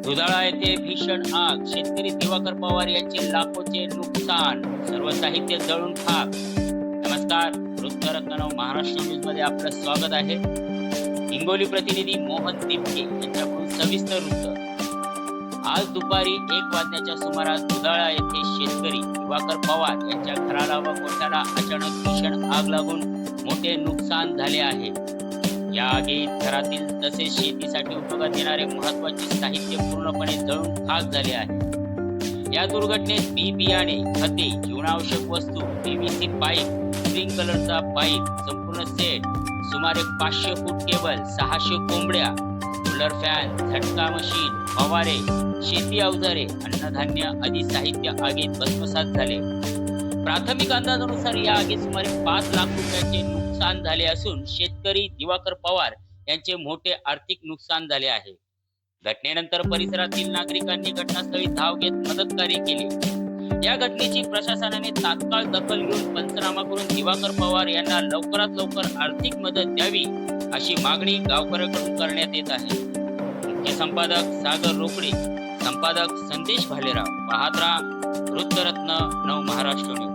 दुधाळा येथे भीषण आग, शेतकरी दिवाकर पवार यांचे लाखोचे नुकसान, सर्व साहित्य जळून खाक. नमस्कार, वृत्तरत्न महाराष्ट्र न्यूज मध्ये आपलं स्वागत आहे. हिंगोली प्रतिनिधी मोहन तिपके यांच्याकडून सविस्तर वृत्त. आज दुपारी 1 वाजण्याच्या सुमारास दुधाळा येथे शेतकरी दिवाकर पवार यांच्या घराला व गोठ्याला अचानक भीषण आग लागून मोठे नुकसान झाले आहे. या आगीत घरातील तसेच शेतीसाठी उपयोगात येणारे महत्वाचे साहित्य पूर्णपणे जळून खाक झाले आहे. या दुर्घटनेत बी बियाणे, खते, जीवनावश्यक वस्तू, पीव्हीसी पाईप, स्प्रिंकलरचा पाईप, संपूर्ण सेट, सुमारे 500 फूट केबल, 600 कोंबड्या, कूलर फॅन, झटका मशीन, फवारे, शेती अवजारे, अन्नधान्य आदी साहित्य आगीत भस्मसात झाले. प्राथमिक अंदाजानुसार या आगीत सुमारे 5 लाख रुपयांचे नुकसान झाले असून शेतकरी दिवाकर पवार यांचे मोठे आर्थिक नुकसान झाले आहे. घटनेनंतर परिसरातील नागरिकांनी घटनास्थळी धाव घेत मदतकार्य केले. या घटनेची प्रशासनाने तात्काळ दखल घेऊन पंचनामा करून दिवाकर पवार यांना लवकरात लवकर आर्थिक मदत द्यावी अशी मागणी गावकऱ्यांकडून करण्यात येत आहे. मुख्य संपादक सागर रोकडे, संपादक संदेश भालेराव. पाहत राहा वृत्तरत्न महाराष्ट्र न्यूज.